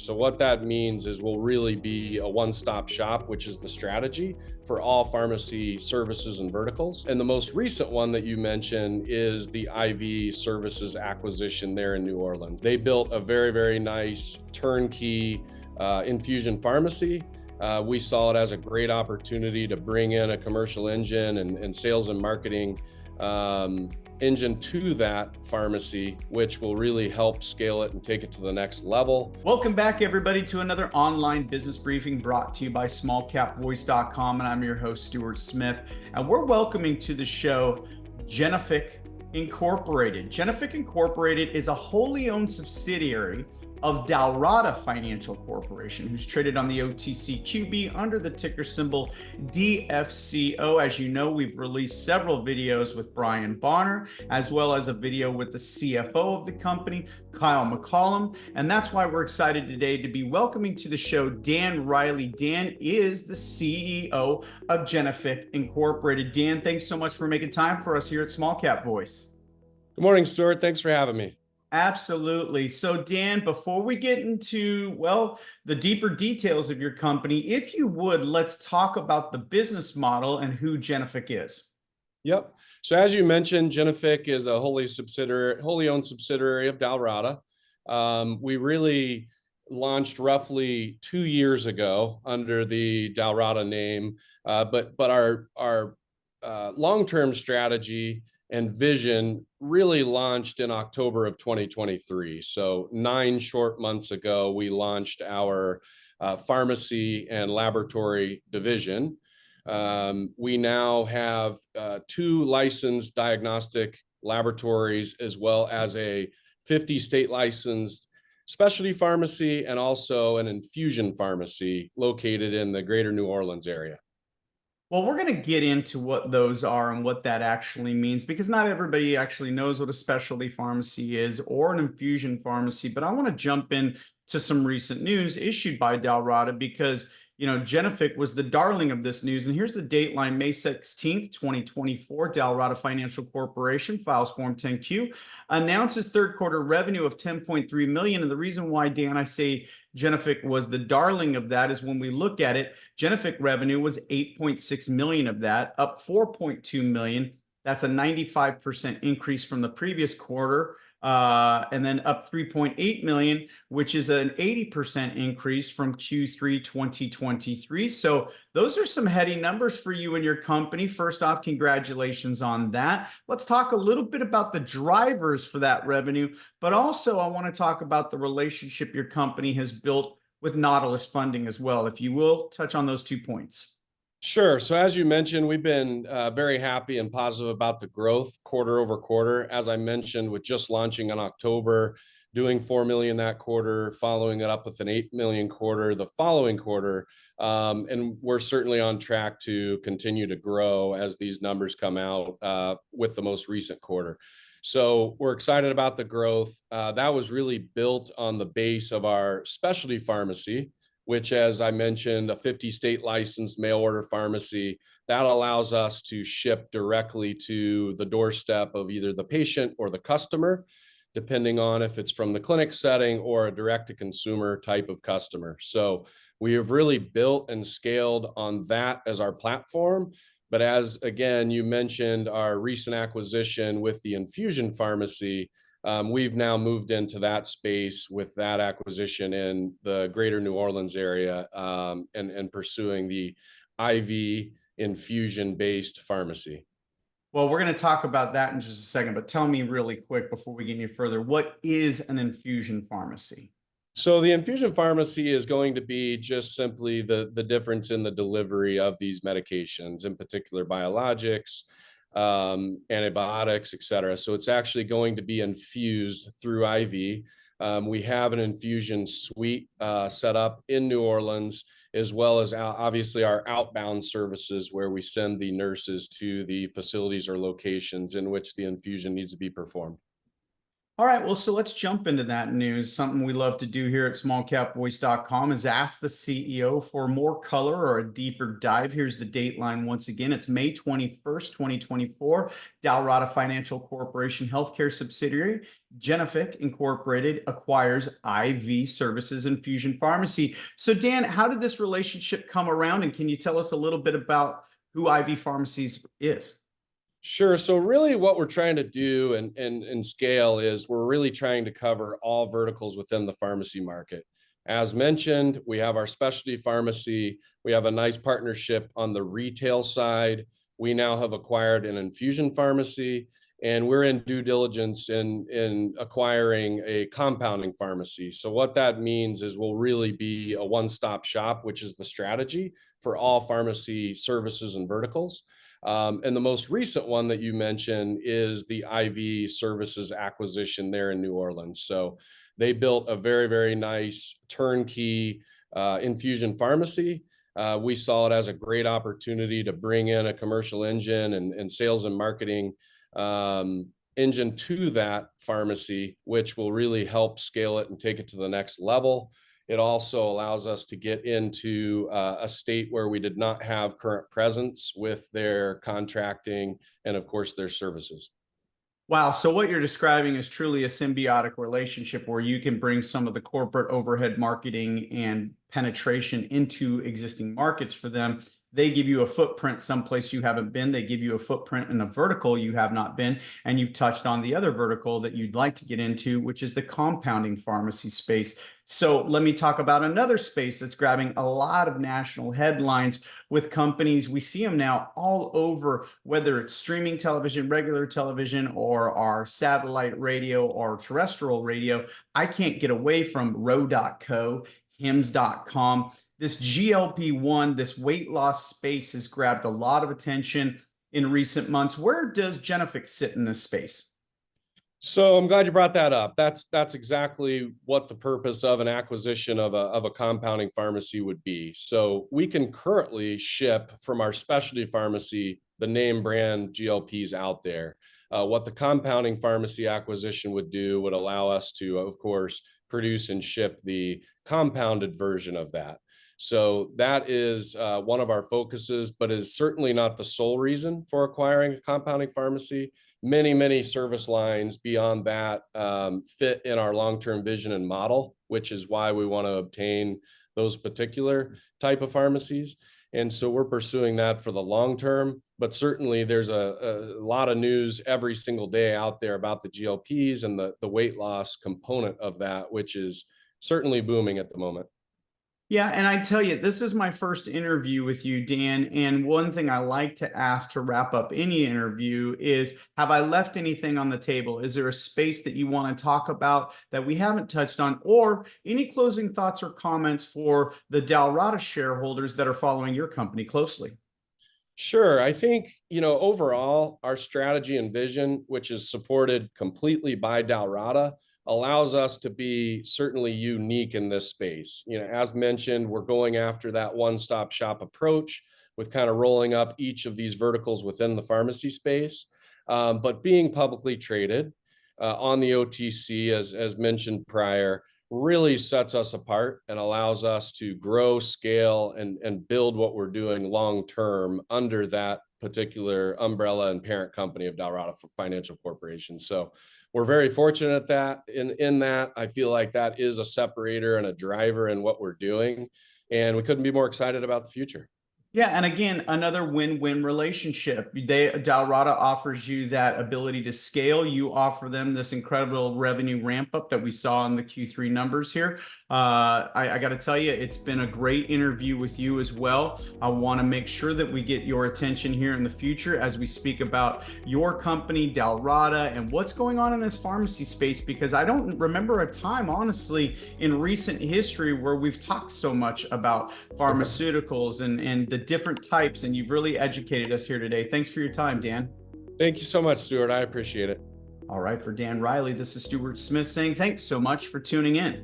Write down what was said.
So what that means is we'll really be a one-stop shop, which is the strategy for all pharmacy services and verticals. And the most recent one that you mentioned is the IV services acquisition there in New Orleans. They built a very, very nice turnkey infusion pharmacy. We saw it as a great opportunity to bring in a commercial engine and sales and marketing engine to that pharmacy, which will really help scale it and take it to the next level. Welcome back, everybody, to another online business briefing brought to you by smallcapvoice.com. And I'm your host, Stuart Smith. And we're welcoming to the show Genefic Incorporated. Genefic Incorporated is a wholly owned subsidiary of Dalrada Financial Corporation, who's traded on the OTCQB under the ticker symbol DFCO. As you know, we've released several videos with Brian Bonner, as well as a video with the CFO of the company, Kyle McCollum. And that's why we're excited today to be welcoming to the show Dan Riley. Dan is the CEO of Genefic Incorporated. Dan, thanks so much for making time for us here at Small Cap Voice. Good morning, Stuart. Thanks for having me. Absolutely. So Dan, before we get into, well, the deeper details of your company, if you would, let's talk about the business model and who Genefic is. Yep. So as you mentioned, Genefic is a wholly owned subsidiary of Dalrada. We really launched roughly 2 years ago under the Dalrada name, but our long-term strategy and vision really launched in October of 2023. So 9 short months ago, we launched our pharmacy and laboratory division. We now have 2 licensed diagnostic laboratories, as well as a 50 state licensed specialty pharmacy and also an infusion pharmacy located in the greater New Orleans area. Well, we're going to get into what those are and what that actually means, because not everybody actually knows what a specialty pharmacy is or an infusion pharmacy. But I want to jump in to some recent news issued by Dalrada, because Genefic was the darling of this news. And here's the dateline: May 16th, 2024. Dalrada Financial Corporation files Form 10-Q, announces third quarter revenue of $10.3 million. And the reason why, Dan, I say Genefic was the darling of that is when we look at it, Genefic revenue was $8.6 million of that, up $4.2 million. That's a 95% increase from the previous quarter. And then up $3.8 million, which is an 80% increase from Q3 2023. So those are some heady numbers for you and your company. First off, congratulations on that. Let's talk a little bit about the drivers for that revenue, but also I want to talk about the relationship your company has built with Nautilus Funding as well. If you will, touch on those 2 points. Sure. So as you mentioned, we've been very happy and positive about the growth quarter over quarter. As I mentioned, with just launching in October, doing $4 million that quarter, following it up with an $8 million quarter the following quarter. And we're certainly on track to continue to grow as these numbers come out with the most recent quarter. So we're excited about the growth. That was really built on the base of our specialty pharmacy, which, as I mentioned, a 50 state licensed mail order pharmacy that allows us to ship directly to the doorstep of either the patient or the customer, depending on if it's from the clinic setting or a direct to consumer type of customer. So we have really built and scaled on that as our platform. But as, again, you mentioned our recent acquisition with the infusion pharmacy, we've now moved into that space with that acquisition in the greater New Orleans area and pursuing the IV infusion-based pharmacy. Well, we're going to talk about that in just a second, but tell me really quick before we get any further, what is an infusion pharmacy? So the infusion pharmacy is going to be just simply the difference in the delivery of these medications, in particular biologics, antibiotics, et cetera. So it's actually going to be infused through IV. We have an infusion suite set up in New Orleans, as well as obviously our outbound services where we send the nurses to the facilities or locations in which the infusion needs to be performed. All right, well, so let's jump into that news. Something we love to do here at smallcapvoice.com is ask the CEO for more color or a deeper dive. Here's the dateline once again. It's May 21st, 2024. Dalrada Financial Corporation healthcare subsidiary, Genefic Incorporated, acquires IV Services Infusion Pharmacy. So, Dan, how did this relationship come around? And can you tell us a little bit about who IV Pharmacies is? Sure. So really what we're trying to do and scale is we're really trying to cover all verticals within the pharmacy market. As mentioned, we have our specialty pharmacy. We have a nice partnership on the retail side. We now have acquired an infusion pharmacy, and we're in due diligence in acquiring a compounding pharmacy. So what that means is we'll really be a one-stop shop, which is the strategy for all pharmacy services and verticals. And the most recent one that you mentioned is the IV services acquisition there in New Orleans. So they built a very, very nice turnkey infusion pharmacy. We saw it as a great opportunity to bring in a commercial engine and sales and marketing engine to that pharmacy, which will really help scale it and take it to the next level. It also allows us to get into a state where we did not have current presence with their contracting and, of course, their services. Wow. So what you're describing is truly a symbiotic relationship where you can bring some of the corporate overhead marketing and penetration into existing markets for them. They give you a footprint someplace you haven't been. They give you a footprint in a vertical you have not been. And you've touched on the other vertical that you'd like to get into, which is the compounding pharmacy space. So let me talk about another space that's grabbing a lot of national headlines with companies. We see them now all over, whether it's streaming television, regular television, or our satellite radio or terrestrial radio. I can't get away from Row.co, Hims.com. This GLP-1, this weight loss space has grabbed a lot of attention in recent months. Where does Genefic sit in this space? So I'm glad you brought that up. That's exactly what the purpose of an acquisition of a compounding pharmacy would be. So we can currently ship from our specialty pharmacy the name brand GLPs out there. What the compounding pharmacy acquisition would do would allow us to, of course, produce and ship the compounded version of that. So that is one of our focuses, but is certainly not the sole reason for acquiring a compounding pharmacy. Many service lines beyond that fit in our long-term vision and model, which is why we want to obtain those particular type of pharmacies. And so we're pursuing that for the long term, but certainly there's a lot of news every single day out there about the GLPs and the weight loss component of that, which is certainly booming at the moment. Yeah, and I tell you, this is my first interview with you, Dan. And one thing I like to ask to wrap up any interview is, have I left anything on the table? Is there a space that you want to talk about that we haven't touched on? Or any closing thoughts or comments for the Dalrada shareholders that are following your company closely? Sure. I think, overall, our strategy and vision, which is supported completely by Dalrada, allows us to be certainly unique in this space. As mentioned, we're going after that one-stop shop approach with kind of rolling up each of these verticals within the pharmacy space. But being publicly traded on the OTC, as mentioned prior, really sets us apart and allows us to grow, scale, and build what we're doing long term under that particular umbrella and parent company of Dalrada Financial Corporation. So we're very fortunate at that. In that, I feel like that is a separator and a driver in what we're doing, and we couldn't be more excited about the future. Yeah, and again, another win-win relationship. Dalrada offers you that ability to scale. You offer them this incredible revenue ramp up that we saw in the Q3 numbers here. I got to tell you, it's been a great interview with you as well. I want to make sure that we get your attention here in the future as we speak about your company, Dalrada, and what's going on in this pharmacy space, because I don't remember a time, honestly, in recent history where we've talked so much about pharmaceuticals and the different types, and you've really educated us here today. Thanks for your time, Dan. Thank you so much, Stuart. I appreciate it. All right, for Dan Riley, this is Stuart Smith saying thanks so much for tuning in.